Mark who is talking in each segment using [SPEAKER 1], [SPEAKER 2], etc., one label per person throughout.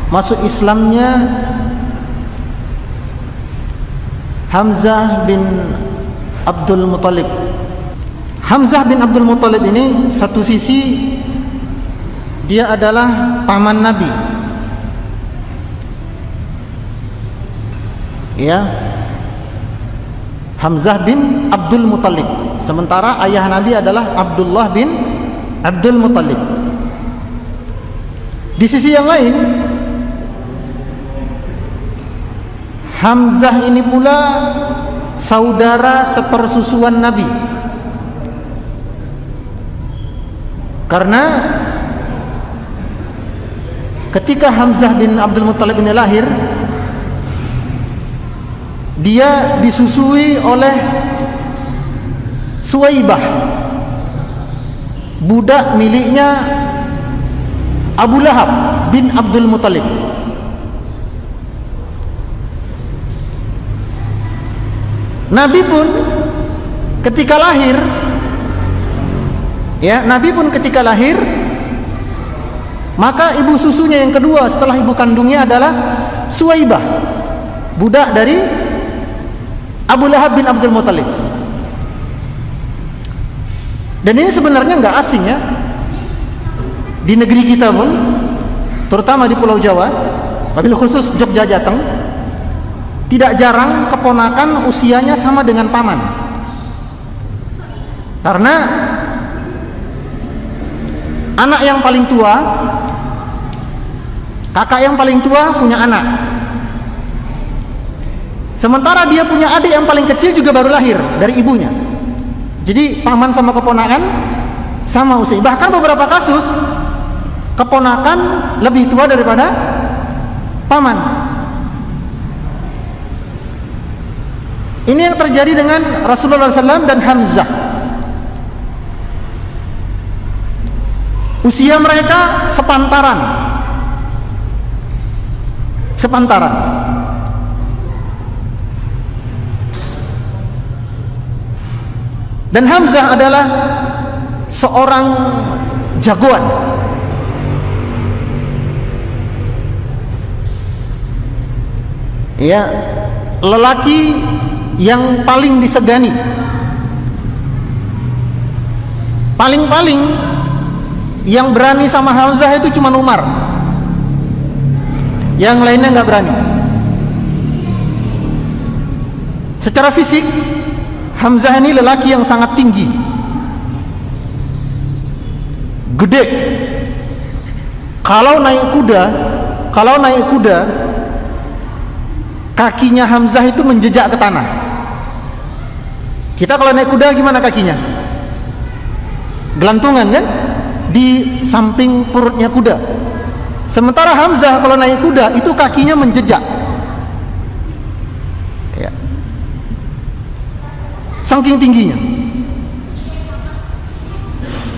[SPEAKER 1] masuk Islamnya Hamzah bin Abdul Muthalib. Hamzah bin Abdul Muthalib ini satu sisi dia adalah paman Nabi, ya, Hamzah bin Abdul Muthalib. Sementara ayah Nabi adalah Abdullah bin Abdul Muthalib. Di sisi yang lain, Hamzah ini pula saudara sepersusuan Nabi. Karena ketika Hamzah bin Abdul Muthalib ini lahir, dia disusui oleh Suwaibah, budak miliknya Abu Lahab bin Abdul Muthalib. Nabi pun ketika lahir, ya, Nabi pun ketika lahir, maka ibu susunya yang kedua setelah ibu kandungnya adalah Suwaibah, budak dari Abu Lahab bin Abdul Muthalib. Dan ini sebenarnya nggak asing, ya, di negeri kita pun, terutama di Pulau Jawa, wabil khusus Jogja Jateng, tidak jarang keponakan usianya sama dengan paman. Karena anak yang paling tua, kakak yang paling tua punya anak, sementara dia punya adik yang paling kecil juga baru lahir dari ibunya. Jadi paman sama keponakan sama usia. Bahkan beberapa kasus keponakan lebih tua daripada paman. Ini yang terjadi dengan Rasulullah SAW dan Hamzah. Usia mereka sepantaran. Dan Hamzah adalah seorang jagoan. Ya, lelaki yang paling disegani. Paling-paling yang berani sama Hamzah itu cuma Umar. Yang lainnya nggak berani. Secara fisik, Hamzah ini lelaki yang sangat tinggi, gede. Kalau naik kuda, kakinya Hamzah itu menjejak ke tanah. Kita kalau naik kuda gimana kakinya? Gelantungan kan? Di samping perutnya kuda. Sementara Hamzah kalau naik kuda itu kakinya menjejak, ya, saking tingginya.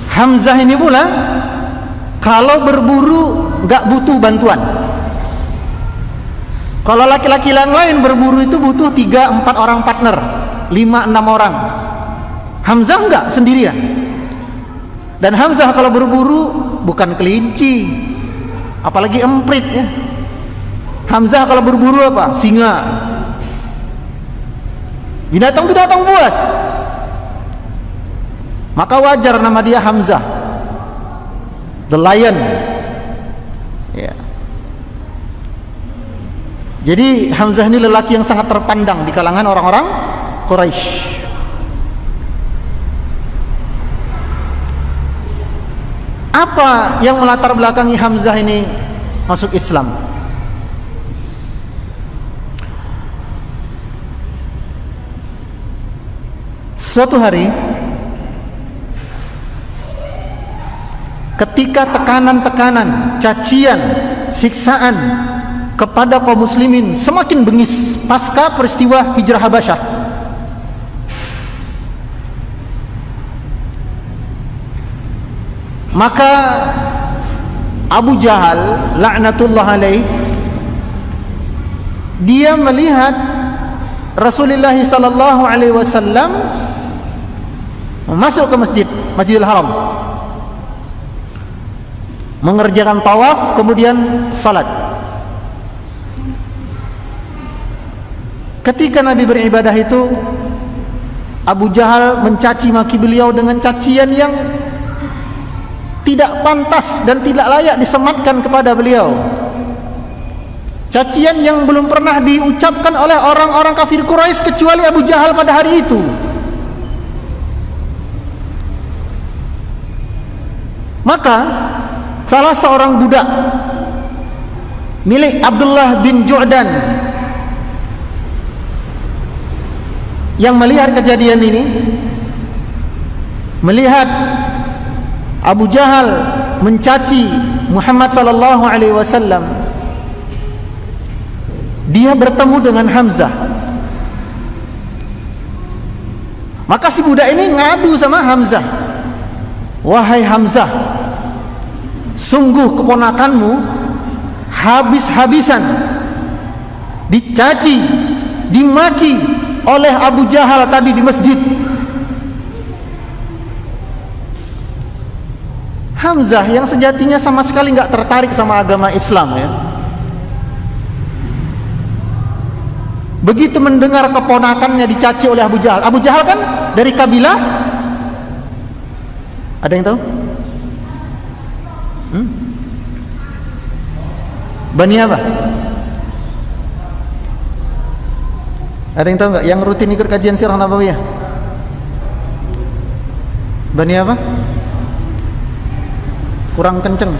[SPEAKER 1] Hamzah ini pula kalau berburu nggak butuh bantuan. Kalau laki-laki yang lain berburu itu butuh 3-4 orang partner, 5-6 orang. Hamzah enggak, sendirian. Dan Hamzah kalau berburu bukan kelinci, apalagi emprit, ya. Hamzah kalau berburu apa? Singa. Binatang-binatang buas. Maka wajar nama dia Hamzah, the lion, ya. Jadi Hamzah ini lelaki yang sangat terpandang di kalangan orang-orang Quraisy. Apa yang melatar belakangi Hamzah ini masuk Islam? Suatu hari, ketika tekanan-tekanan, cacian, siksaan kepada kaum muslimin semakin bengis pasca peristiwa hijrah Habasyah, maka Abu Jahal laknatullah alaih, dia melihat Rasulullah sallallahu alaihi wasallam masuk ke Masjidil Haram, mengerjakan tawaf, kemudian salat. ketika Nabi beribadah itu, Abu Jahal mencaci maki beliau dengan cacian yang tidak pantas dan tidak layak disematkan kepada beliau. Cacian yang belum pernah diucapkan oleh orang-orang kafir Quraisy kecuali Abu Jahal pada hari itu. Maka salah seorang budak milik Abdullah bin Ju'dan yang melihat kejadian ini, melihat Abu Jahal mencaci Muhammad sallallahu alaihi wasallam, dia bertemu dengan Hamzah. Maka si budak ini ngadu sama Hamzah, "Wahai Hamzah, sungguh keponakanmu habis-habisan dicaci, dimaki oleh Abu Jahal tadi di masjid." Hamzah yang sejatinya sama sekali nggak tertarik sama agama Islam ya, begitu mendengar keponakannya dicaci oleh Abu Jahal. Abu Jahal kan dari kabilah, ada yang tahu? Bani apa? Ada yang tahu nggak? Yang rutin ikut kajian Sirah Nabawiyah? Bani apa? Kurang kenceng.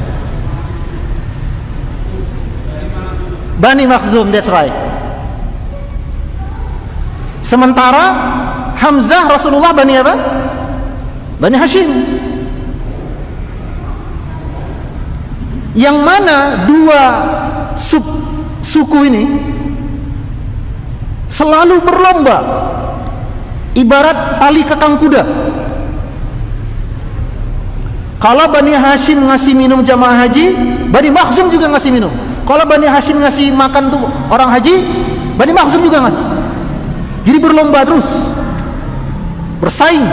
[SPEAKER 1] Bani Makhzum, that's right. Sementara Hamzah Rasulullah Bani apa? Bani Hashim. Yang mana dua suku ini selalu berlomba ibarat tali kekang kuda. Kalau Bani Hashim ngasih minum jamaah haji, Bani Makhzum juga ngasih minum. Kalau Bani Hashim ngasih makan tuh orang haji, Bani Makhzum juga ngasih. Jadi berlomba terus, bersaing.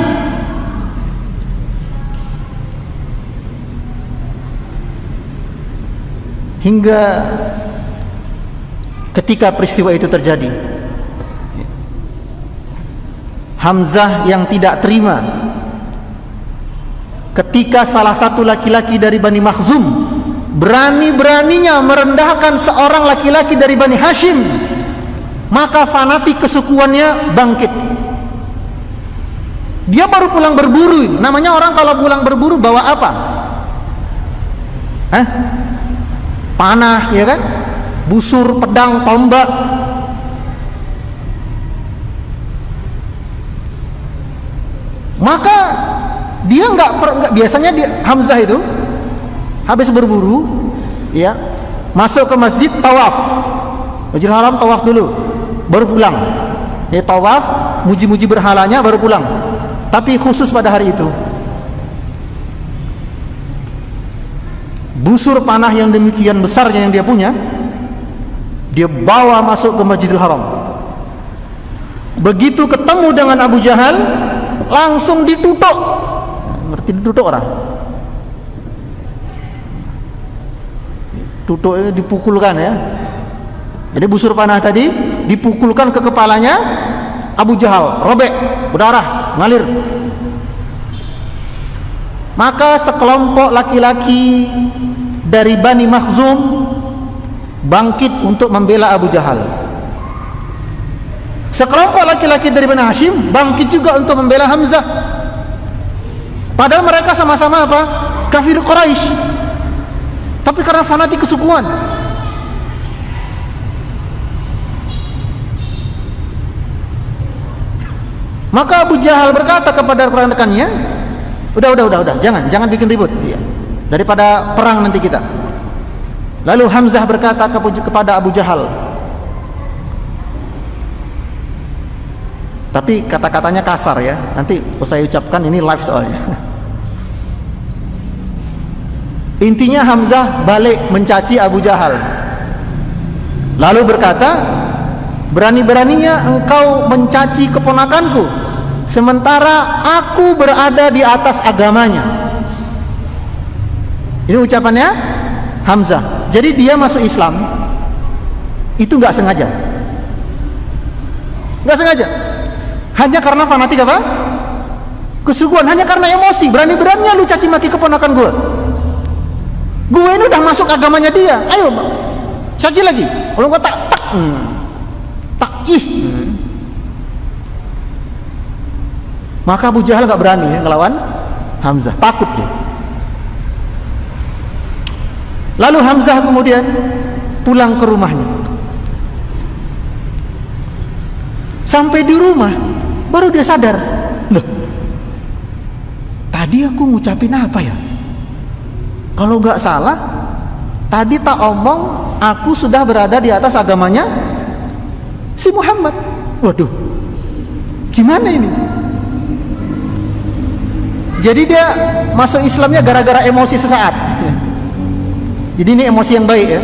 [SPEAKER 1] Hingga ketika peristiwa itu terjadi, Hamzah yang tidak terima ketika salah satu laki-laki dari Bani Makhzum berani-beraninya merendahkan seorang laki-laki dari Bani Hashim, maka fanatik kesukuannya bangkit. Dia baru pulang berburu. Namanya orang kalau pulang berburu bawa apa? Panah, ya kan? Busur, pedang, tombak. Maka dia nggak biasanya Hamzah itu habis berburu, ya, masuk ke masjid, tawaf, Masjidil Haram, tawaf dulu, baru pulang. Ya, tawaf, muji-muji berhalanya, baru pulang. Tapi khusus pada hari itu, busur panah yang demikian besarnya yang dia punya, dia bawa masuk ke Masjidil Haram. Begitu ketemu dengan Abu Jahal, langsung ditutuk. Ngerti ditutuk orang? Tutuknya dipukulkan ya. Jadi busur panah tadi dipukulkan ke kepalanya Abu Jahal, robek, berdarah, ngalir. Maka sekelompok laki-laki dari Bani Makhzum bangkit untuk membela Abu Jahal. Sekelompok laki-laki dari Bani Hashim bangkit juga untuk membela Hamzah. Padahal mereka sama-sama apa? Kafir Quraisy. Tapi karena fanatik kesukuan, maka Abu Jahal berkata kepada rekan-rekannya, udah, jangan bikin ribut, ya, daripada perang nanti kita. Lalu Hamzah berkata kepada Abu Jahal, tapi kata-katanya kasar ya, nanti saya ucapkan, ini live soalnya. Intinya Hamzah balik mencaci Abu Jahal, lalu berkata, berani-beraninya engkau mencaci keponakanku, sementara aku berada di atas agamanya. Ini ucapannya Hamzah. Jadi dia masuk Islam itu nggak sengaja. nggak sengaja. Hanya karena fanatik apa? Kesuguhan, hanya karena emosi. Berani-beraninya lu caci maki keponakan gue. Gue ini udah masuk agamanya dia. Ayo, caci lagi. Kalau gue tak Maka Abu Jahal nggak berani ya, ngelawan Hamzah, takut dia. Lalu Hamzah kemudian pulang ke rumahnya. Sampai di rumah baru dia sadar, loh, tadi aku ngucapin apa ya? Kalau nggak salah, tadi tak omong aku sudah berada di atas agamanya si Muhammad. Waduh, gimana ini? Jadi dia masuk Islamnya gara-gara emosi sesaat. Jadi ini emosi yang baik ya.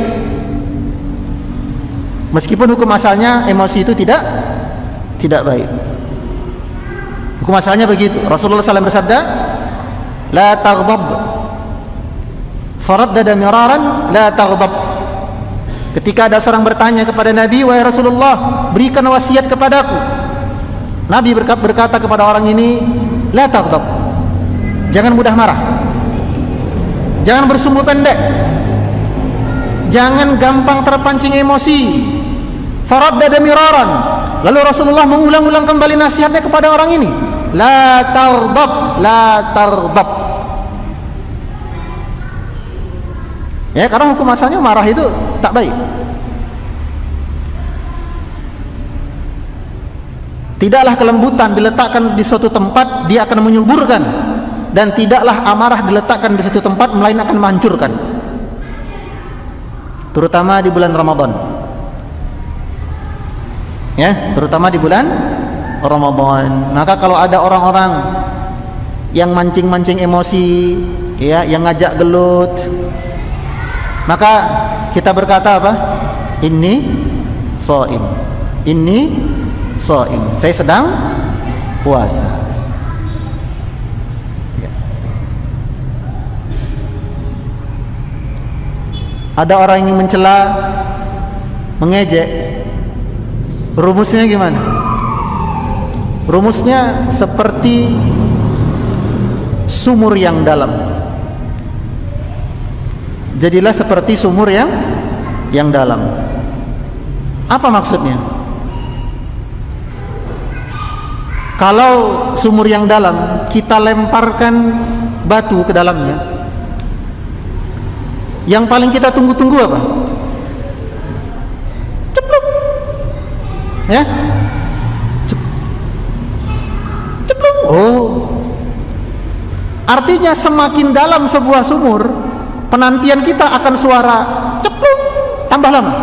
[SPEAKER 1] Meskipun hukum asalnya emosi itu tidak baik. Hukum asalnya begitu. Rasulullah SAW bersabda, la taghdab. Faraddada miraran, la taghdab. Ketika ada seorang bertanya kepada Nabi, wahai Rasulullah, berikan wasiat kepadaku. Nabi berkata kepada orang ini, la taghdab. Jangan mudah marah. Jangan bersumbu pendek. Jangan gampang terpancing emosi. Faraddada miraran. Lalu Rasulullah mengulang-ulang kembali nasihatnya kepada orang ini. La taghdab, la taghdab. Ya, karena hukum asalnya marah itu tak baik. Tidaklah kelembutan diletakkan di suatu tempat, dia akan menyuburkan. Dan tidaklah amarah diletakkan di suatu tempat, melainkan akan menghancurkan. Terutama di bulan Ramadan. Ya, terutama di bulan Ramadan. Maka kalau ada orang-orang yang mancing-mancing emosi, ya, yang ngajak gelut, maka kita berkata apa? Inni shaim. Inni shaim. Saya sedang puasa. Ada orang yang mencela, mengejek, rumusnya gimana? Rumusnya seperti sumur yang dalam. Jadilah seperti sumur yang dalam. Apa maksudnya? Kalau sumur yang dalam kita lemparkan batu ke dalamnya, yang paling kita tunggu-tunggu apa? Ceplok. Ya? Ceplok. Oh. Artinya semakin dalam sebuah sumur, penantian kita akan suara ceplok tambah lama.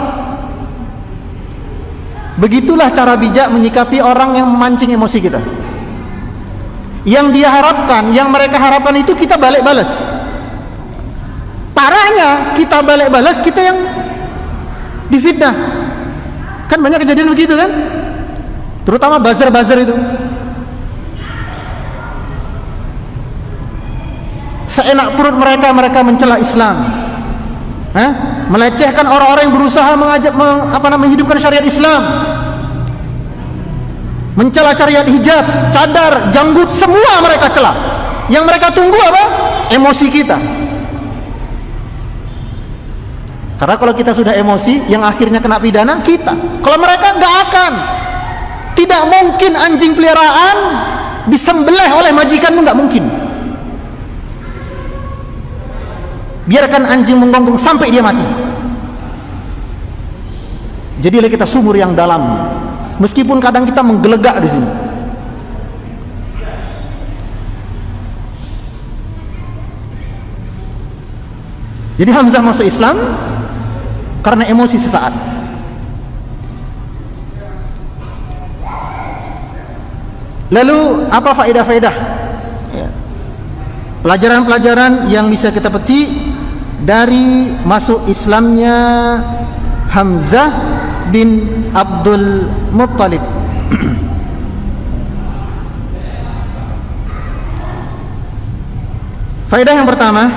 [SPEAKER 1] Begitulah cara bijak menyikapi orang yang memancing emosi kita. Yang dia harapkan, yang mereka harapkan itu kita balik balas. Parahnya kita balik balas, kita yang difitnah. Kan banyak kejadian begitu kan? Terutama buzzer-buzzer itu. Seenak perut mereka mencela Islam. Melecehkan orang-orang yang berusaha menghidupkan syariat Islam. Mencela syariat hijab, cadar, janggut, semua mereka cela. Yang mereka tunggu apa? Emosi kita. Karena kalau kita sudah emosi, yang akhirnya kena pidana kita. Kalau mereka nggak akan. Tidak mungkin anjing peliharaan disembelih oleh majikanmu, nggak mungkin. Biarkan anjing menggonggong sampai dia mati. Jadilah kita sumur yang dalam. Meskipun kadang kita menggelegak di sini. Jadi Hamzah masuk Islam karena emosi sesaat. Lalu apa faedah-faedah? Pelajaran-pelajaran yang bisa kita petik dari masuk Islamnya Hamzah bin Abdul Muttalib. Faedah yang pertama,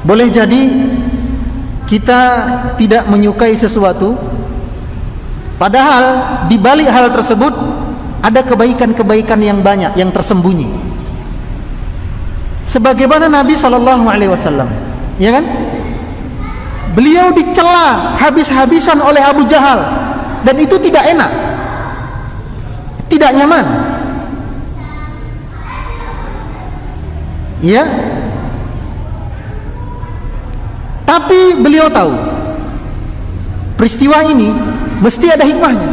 [SPEAKER 1] boleh jadi kita tidak menyukai sesuatu, padahal di balik hal tersebut ada kebaikan-kebaikan yang banyak yang tersembunyi. Sebagaimana Nabi SAW, ya kan? Beliau dicela habis-habisan oleh Abu Jahal, dan itu tidak enak, tidak nyaman. Ya. Tapi beliau tahu peristiwa ini mesti ada hikmahnya.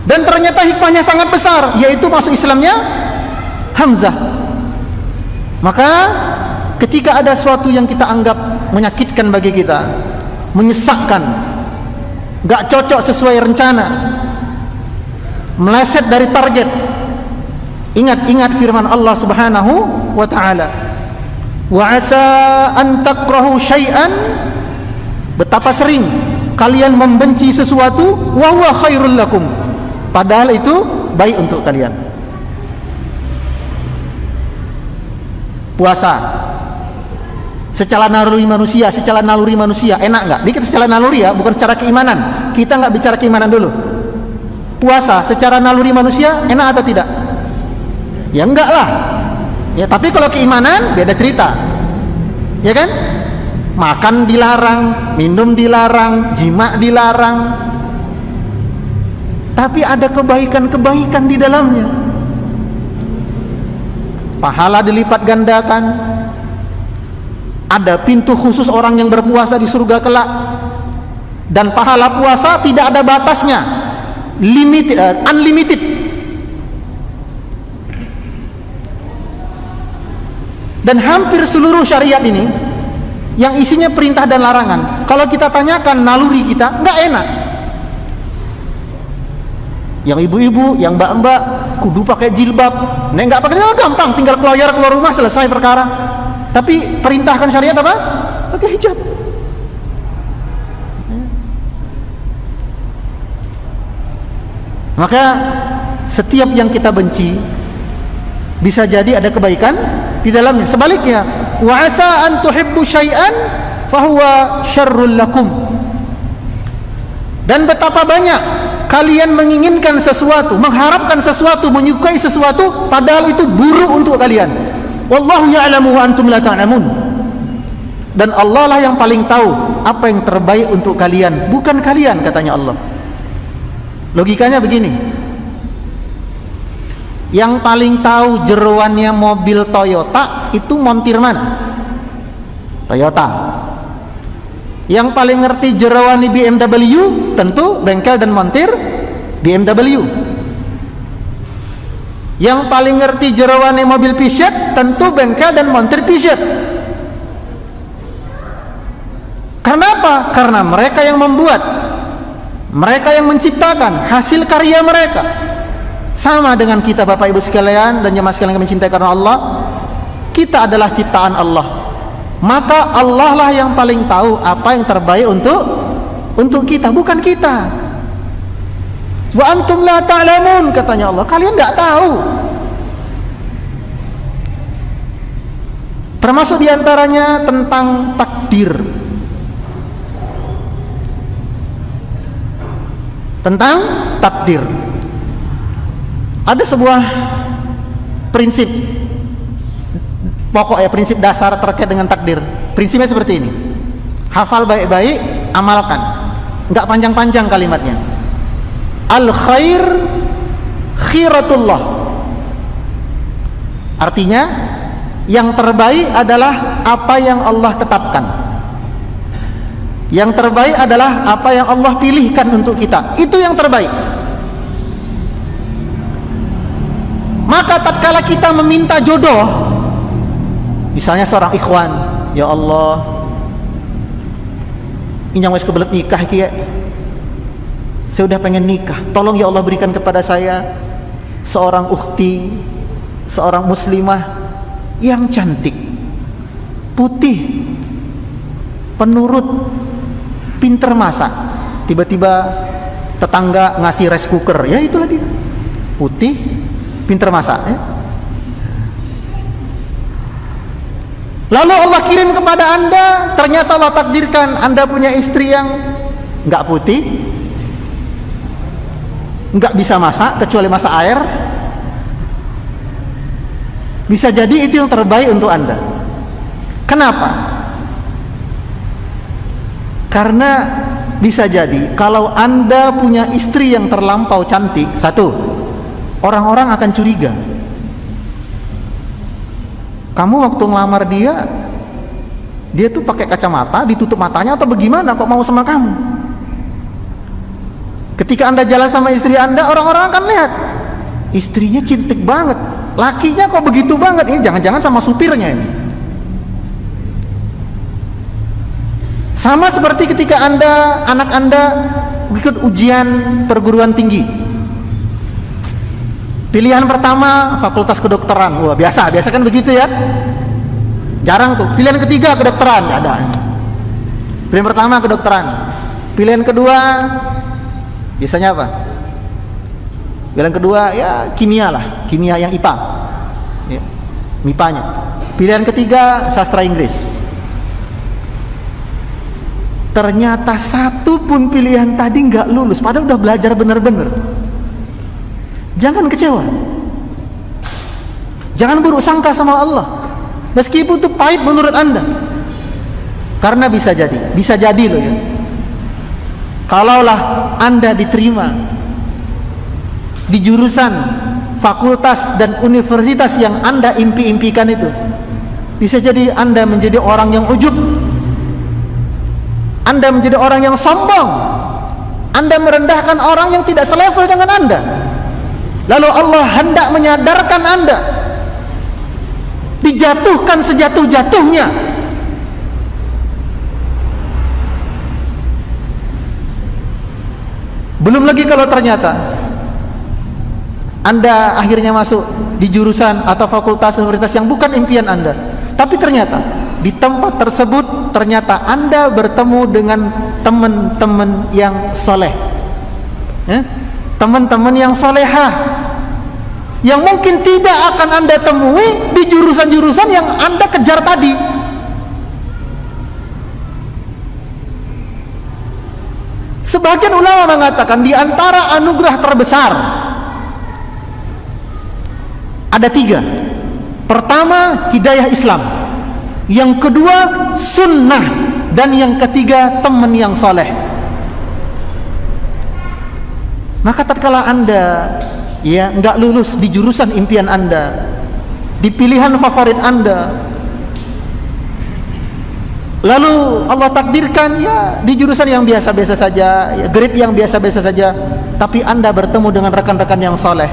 [SPEAKER 1] Dan ternyata hikmahnya sangat besar, yaitu masuk Islamnya Hamzah. Maka ketika ada sesuatu yang kita anggap menyakitkan bagi kita, menyesakkan, gak cocok sesuai rencana, meleset dari target, ingat firman Allah Subhanahu wa ta'ala, wa asa an takrahu syai'an, betapa sering kalian membenci sesuatu, wa huwa khairul lakum, padahal itu baik untuk kalian. Puasa secara naluri manusia enak nggak? Ini kita secara naluri ya, bukan secara keimanan. Kita nggak bicara keimanan dulu. Puasa secara naluri manusia enak atau tidak? Ya enggak lah. Ya, tapi kalau keimanan beda cerita. Ya kan? Makan dilarang, minum dilarang, jima dilarang. Tapi ada kebaikan-kebaikan di dalamnya. Pahala dilipat gandakan. Ada pintu khusus orang yang berpuasa di surga kelak. Dan pahala puasa tidak ada batasnya. Unlimited. Dan hampir seluruh syariat ini yang isinya perintah dan larangan, kalau kita tanyakan naluri kita, nggak enak. Yang ibu-ibu, yang mbak-mbak kudu pakai jilbab, nggak pakai, gampang, tinggal keluar rumah selesai perkara. Tapi perintahkan syariat apa? Pakai hijab. Maka setiap yang kita benci bisa jadi ada kebaikan di dalamnya. Sebaliknya, wa asa an tuhibbu syai'an fahuwa syarrul lakum. Dan betapa banyak kalian menginginkan sesuatu, mengharapkan sesuatu, menyukai sesuatu, padahal itu buruk untuk kalian. Wallahu ya'lamu wa antum la ta'lamun. Dan Allah lah yang paling tahu apa yang terbaik untuk kalian, bukan kalian, katanya Allah. Logikanya begini, yang paling tahu jeroannya mobil Toyota itu montir mana? Toyota. Yang paling ngerti jeroan BMW tentu bengkel dan montir BMW. Yang paling ngerti jeroan mobil Peugeot tentu bengkel dan montir Peugeot. Karena apa? Karena mereka yang membuat, mereka yang menciptakan, hasil karya mereka. Sama dengan kita Bapak Ibu sekalian dan jemaah sekalian yang mencintai karena Allah, kita adalah ciptaan Allah. Maka Allah lah yang paling tahu apa yang terbaik untuk kita, bukan kita. Wa antum la ta'lamun, katanya Allah, kalian enggak tahu. Termasuk diantaranya tentang takdir. Tentang takdir. Ada sebuah prinsip pokok ya, prinsip dasar terkait dengan takdir. Prinsipnya seperti ini. Hafal baik-baik, amalkan. Enggak panjang-panjang kalimatnya. Al khair khiratullah. Artinya yang terbaik adalah apa yang Allah tetapkan. Yang terbaik adalah apa yang Allah pilihkan untuk kita. Itu yang terbaik. Maka tatkala kita meminta jodoh, misalnya seorang ikhwan, ya Allah, inyang wis kebelet nikah iki ya. Saya udah pengen nikah. Tolong ya Allah berikan kepada saya seorang ukhti, seorang muslimah yang cantik, putih, penurut, pinter masak. Tiba-tiba tetangga ngasih rice cooker, ya itulah dia. Putih, pinter masak ya. Lalu Allah kirim kepada Anda, ternyata Allah takdirkan Anda punya istri yang nggak putih, nggak bisa masak kecuali masak air. Bisa jadi itu yang terbaik untuk Anda. Kenapa? Karena bisa jadi kalau Anda punya istri yang terlampau cantik, satu, orang-orang akan curiga. Kamu waktu ngelamar dia tuh pakai kacamata, ditutup matanya atau bagaimana kok mau sama kamu? Ketika Anda jalan sama istri Anda, orang-orang akan lihat istrinya cantik banget, lakinya kok begitu banget, ini jangan-jangan sama supirnya ini. Sama seperti ketika anak Anda ikut ujian perguruan tinggi. Pilihan pertama fakultas kedokteran. Wah, biasa kan begitu ya. Jarang tuh. Pilihan ketiga kedokteran, nggak ada. Pilihan pertama kedokteran. Pilihan kedua biasanya apa? Pilihan kedua ya kimia lah, kimia yang IPA. Ya, MIPA-nya. Pilihan ketiga sastra Inggris. Ternyata satu pun pilihan tadi nggak lulus, padahal udah belajar bener-bener. Jangan kecewa, jangan buruk sangka sama Allah, meskipun itu pahit menurut Anda, karena bisa jadi loh ya. Kalaulah Anda diterima di jurusan, fakultas dan universitas yang Anda impi-impikan itu, bisa jadi Anda menjadi orang yang ujub. Anda menjadi orang yang sombong. Anda merendahkan orang yang tidak selevel dengan Anda. Lalu Allah hendak menyadarkan Anda, dijatuhkan sejatuh-jatuhnya. Belum lagi kalau ternyata Anda akhirnya masuk di jurusan atau fakultas universitas yang bukan impian Anda, tapi ternyata di tempat tersebut ternyata Anda bertemu dengan teman-teman yang soleh, teman-teman yang solehah, yang mungkin tidak akan Anda temui di jurusan-jurusan yang Anda kejar tadi. Sebagian ulama mengatakan di antara anugerah terbesar ada 3. Pertama, hidayah Islam. Yang kedua, sunnah. Dan yang ketiga, teman yang soleh. Maka tatkala Anda ya nggak lulus di jurusan impian Anda, di pilihan favorit Anda, lalu Allah takdirkan ya di jurusan yang biasa-biasa saja, ya, grade yang biasa-biasa saja, tapi Anda bertemu dengan rekan-rekan yang soleh,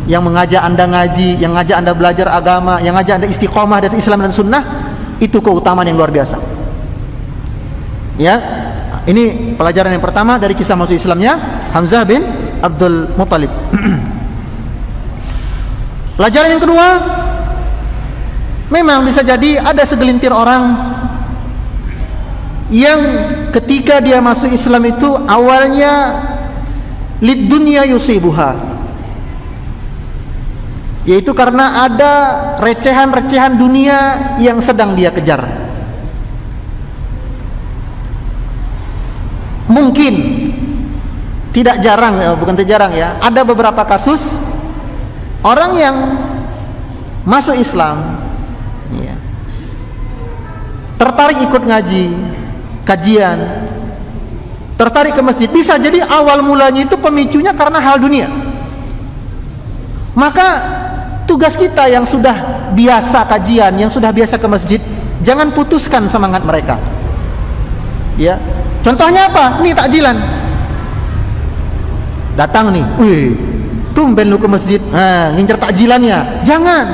[SPEAKER 1] yang mengajak Anda ngaji, yang ngajak Anda belajar agama, yang ngajak Anda istiqomah dari Islam dan sunnah, itu keutamaan yang luar biasa. Ya, ini pelajaran yang pertama dari kisah masuk Islamnya Hamzah bin Abdul Muttalib. Pelajaran yang kedua, memang bisa jadi ada segelintir orang yang ketika dia masuk Islam itu awalnya lid dunya yusibuha, yaitu karena ada recehan-recehan dunia yang sedang dia kejar. Mungkin tidak jarang, bukan tidak jarang ya, ada beberapa kasus orang yang masuk Islam ya, tertarik ikut ngaji, kajian, tertarik ke masjid. Bisa jadi awal mulanya itu pemicunya karena hal dunia. Maka tugas kita yang sudah biasa kajian, yang sudah biasa ke masjid, jangan putuskan semangat mereka. Ya, contohnya apa? Nih takjilan, datang nih, wih, tumben lu ke masjid, ngincer takjilannya. Jangan.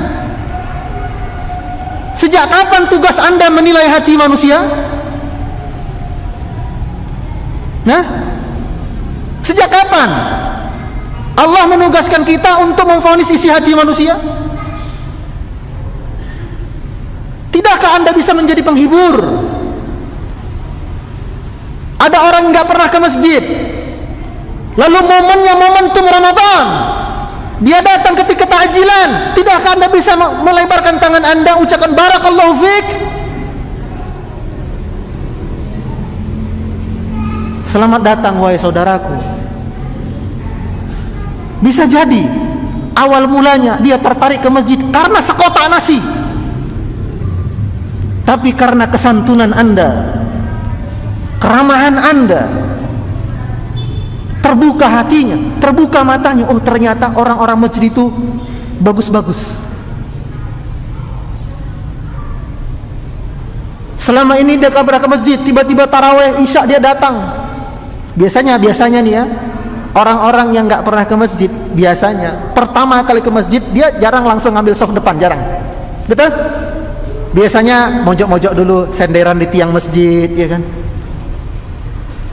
[SPEAKER 1] Sejak kapan tugas Anda menilai hati manusia? Nah, sejak kapan Allah menugaskan kita untuk memvonis isi hati manusia? Tidakkah Anda bisa menjadi penghibur? Ada orang nggak pernah ke masjid, lalu momennya momentum Ramadan, Dia datang ketika takjilan. Tidakkah Anda bisa melebarkan tangan Anda, ucapkan barakallahu fiik? Selamat datang wahai saudaraku. Bisa jadi awal mulanya dia tertarik ke masjid karena sekotak nasi, tapi karena kesantunan Anda, keramahan Anda, terbuka hatinya, terbuka matanya. Oh, ternyata orang-orang masjid itu bagus-bagus. Selama ini dia kabar ke masjid, tiba-tiba taraweh isya dia datang. Biasanya nih ya, orang-orang yang nggak pernah ke masjid, biasanya pertama kali ke masjid dia jarang langsung ngambil soft depan, jarang. Betul? Biasanya mojok-mojok dulu, senderan di tiang masjid, ya kan?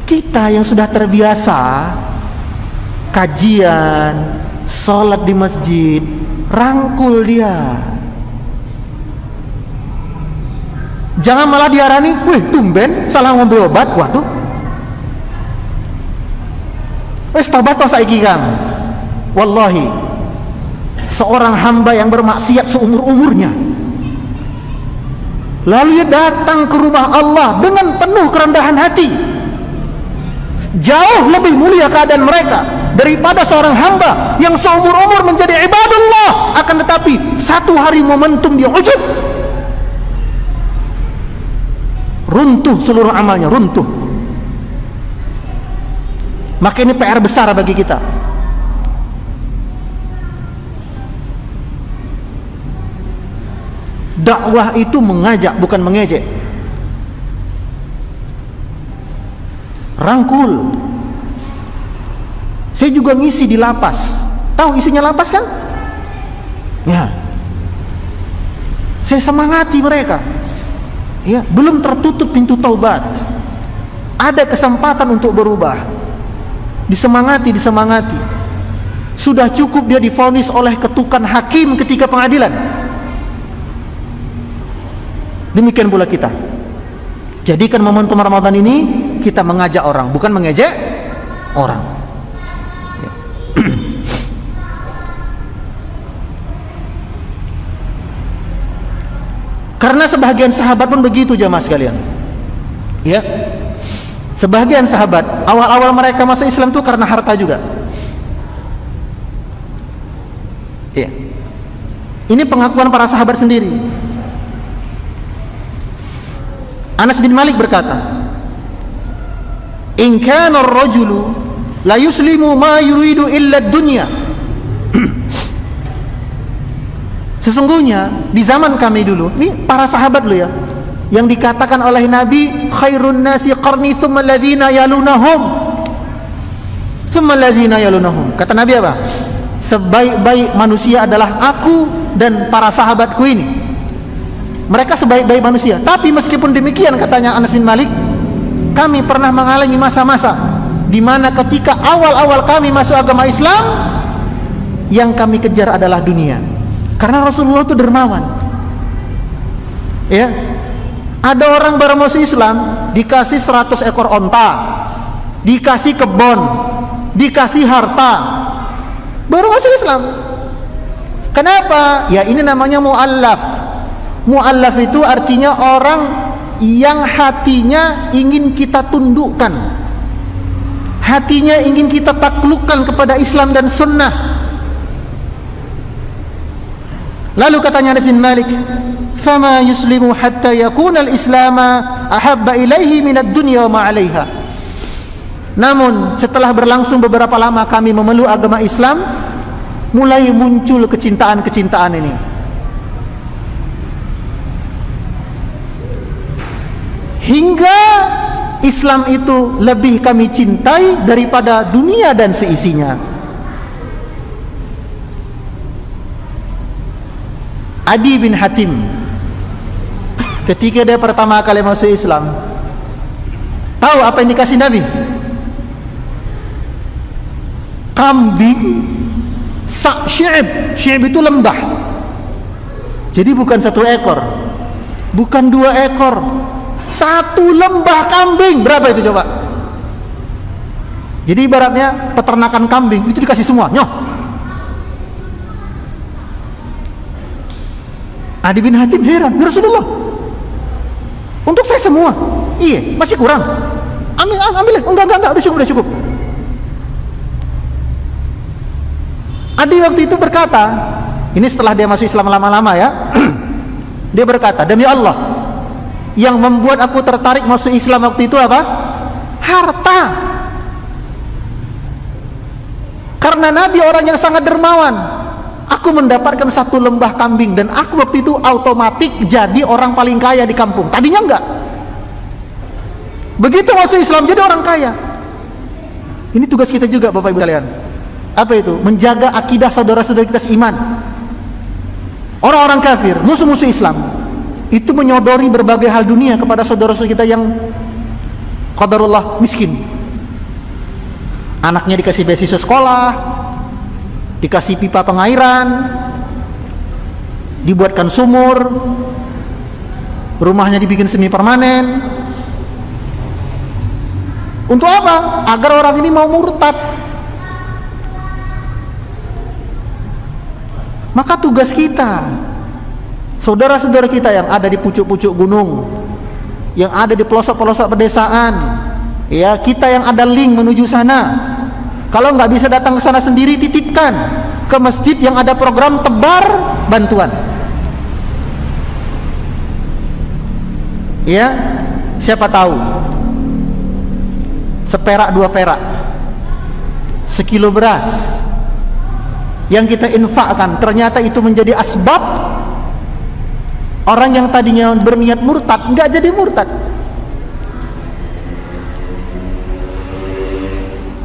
[SPEAKER 1] Kita yang sudah terbiasa kajian, sholat di masjid, rangkul dia. Jangan malah diarani, wih tumben salah ngambil obat, waduh. Wes tobat toh saiki kamu. Wallahi, seorang hamba yang bermaksiat seumur-umurnya, lalu ia datang ke rumah Allah dengan penuh kerendahan hati, jauh lebih mulia keadaan mereka daripada seorang hamba yang seumur-umur menjadi ibadullah, akan tetapi satu hari momentum dia ujub, runtuh seluruh amalnya, runtuh. Maka ini PR besar bagi kita. Dakwah itu mengajak, bukan mengejek. Rangkul. Saya juga ngisi di lapas. Tahu isinya lapas kan? Ya. Saya semangati mereka. Ya, belum tertutup pintu taubat. Ada kesempatan untuk berubah. Disemangati. Sudah cukup dia divonis oleh ketukan hakim ketika pengadilan. Demikian pula kita. Jadikan momentum Ramadan ini kita mengajak orang, bukan mengejek orang. Karena sebahagian sahabat pun begitu jamaah sekalian. Ya. Sebagian sahabat awal-awal mereka masuk Islam itu karena harta juga. Ya. Ini pengakuan para sahabat sendiri. Anas bin Malik berkata, "In kana ar-rajulu la yuslimu ma yuridu illa ad-dunya." Sesungguhnya di zaman kami dulu, ini para sahabat loh ya, yang dikatakan oleh Nabi, khairun nasi qarni thumma alladhina yalunahum. Thumma alladhina yalunahum. Kata Nabi apa? Sebaik-baik manusia adalah aku dan para sahabatku ini. Mereka sebaik-baik manusia. Tapi meskipun demikian, katanya Anas bin Malik, kami pernah mengalami masa-masa di mana ketika awal-awal kami masuk agama Islam, yang kami kejar adalah dunia. Karena Rasulullah itu dermawan. Ya. Ada orang baru masuk Islam, dikasih 100 ekor onta, dikasih kebun, dikasih harta, baru masuk Islam. Kenapa? Ya ini namanya mu'allaf. Mu'allaf itu artinya orang yang hatinya ingin kita tundukkan, hatinya ingin kita taklukkan kepada Islam dan sunnah. Lalu katanya Anas bin Malik, fama yuslimu hatta yakuna al-islama ahabba ilaihi minad dunya wa ma 'alaiha. Namun setelah berlangsung beberapa lama kami memeluk agama Islam, mulai muncul kecintaan-kecintaan ini. Hingga Islam itu lebih kami cintai daripada dunia dan seisinya. Adi bin Hatim ketika dia pertama kali masuk Islam, tahu apa yang dikasih Nabi? Kambing sak syi'ib. Syi'ib itu lembah. Jadi bukan 1 ekor, bukan 2 ekor, 1 lembah kambing. Berapa itu coba? Jadi ibaratnya peternakan kambing itu dikasih semua, nyoh. Adi bin Hatim heran, ya Rasulullah, untuk saya semua? Iya, masih kurang. Ambil, enggak, udah cukup. Adi waktu itu berkata, ini setelah dia masuk Islam lama-lama ya, dia berkata, demi Allah, yang membuat aku tertarik masuk Islam waktu itu apa? Harta. Karena Nabi orang yang sangat dermawan. Aku mendapatkan satu lembah kambing dan aku waktu itu otomatis jadi orang paling kaya di kampung. Tadinya enggak. Begitu masuk Islam jadi orang kaya. Ini tugas kita juga Bapak Ibu kalian. Apa itu? Menjaga akidah saudara-saudara kita seiman. Orang-orang kafir, musuh-musuh Islam, itu menyodori berbagai hal dunia kepada saudara-saudara kita yang qadarullah miskin. Anaknya dikasih beasiswa sekolah, dikasih pipa pengairan, dibuatkan sumur, rumahnya dibikin semi permanen. Untuk apa? Agar orang ini mau murtad. Maka tugas kita, saudara-saudara kita yang ada di pucuk-pucuk gunung, yang ada di pelosok-pelosok pedesaan, ya, kita yang ada link menuju sana. Kalau nggak bisa datang ke sana sendiri, titipkan ke masjid yang ada program tebar bantuan. Ya, siapa tahu seperak 2 perak, sekilo beras yang kita infakkan ternyata itu menjadi asbab orang yang tadinya berniat murtad nggak jadi murtad.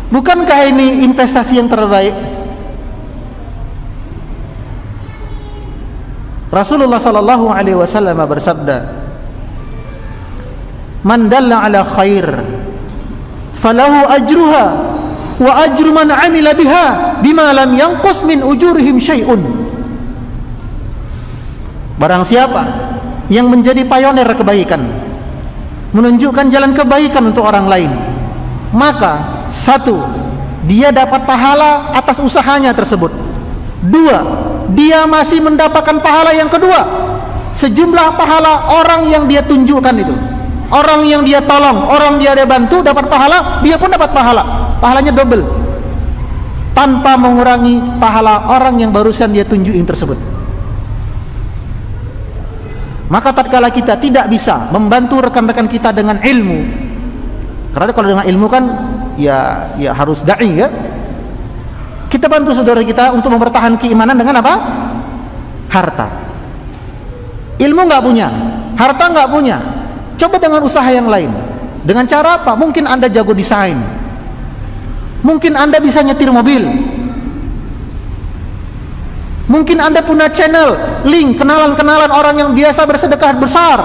[SPEAKER 1] Bukankah ini investasi yang terbaik? Rasulullah sallallahu alaihi wasallam bersabda, "Man dalla ala khair falahu ajruha wa ajru man amila biha bima lam yanqus min ujurihim syai'un." Barang siapa yang menjadi pioner kebaikan, menunjukkan jalan kebaikan untuk orang lain, maka 1, dia dapat pahala atas usahanya tersebut. 2, dia masih mendapatkan pahala yang kedua, sejumlah pahala orang yang dia tunjukkan itu. Orang yang dia tolong, orang yang dia bantu dapat pahala, dia pun dapat pahala. Pahalanya double, tanpa mengurangi pahala orang yang barusan dia tunjukin tersebut. Maka tatkala kita tidak bisa membantu rekan-rekan kita dengan ilmu, karena kalau dengan ilmu kan ya harus da'i ya, kita bantu saudara kita untuk mempertahankan keimanan dengan apa? Harta. Ilmu nggak punya, harta nggak punya, coba dengan usaha yang lain. Dengan cara apa? Mungkin Anda jago desain, mungkin Anda bisa nyetir mobil, mungkin Anda punya channel, link, kenalan-kenalan orang yang biasa bersedekah besar.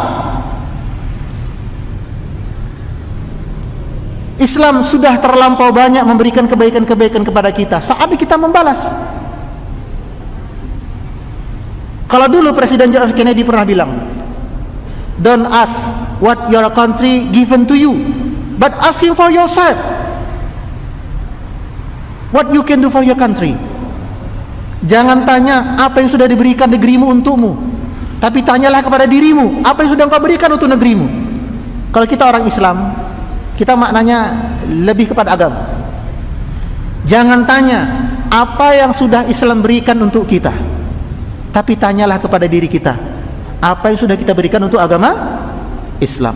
[SPEAKER 1] Islam sudah terlampau banyak memberikan kebaikan-kebaikan kepada kita. Saatnya kita membalas. Kalau dulu Presiden John F. Kennedy pernah bilang, "Don't ask what your country given to you, but asking for yourself. What you can do for your country." Jangan tanya apa yang sudah diberikan negerimu untukmu, tapi tanyalah kepada dirimu, apa yang sudah engkau berikan untuk negerimu. Kalau kita orang Islam, kita maknanya lebih kepada agama. Jangan tanya apa yang sudah Islam berikan untuk kita, tapi tanyalah kepada diri kita, apa yang sudah kita berikan untuk agama Islam.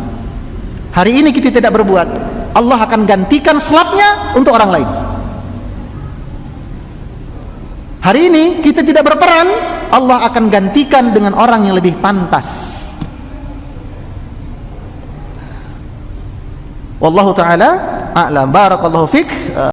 [SPEAKER 1] Hari ini kita tidak berbuat, Allah akan gantikan slotnya untuk orang lain. Hari ini kita tidak berperan, Allah akan gantikan dengan orang yang lebih pantas. Wallahu ta'ala a'lam. Barakallahu fik.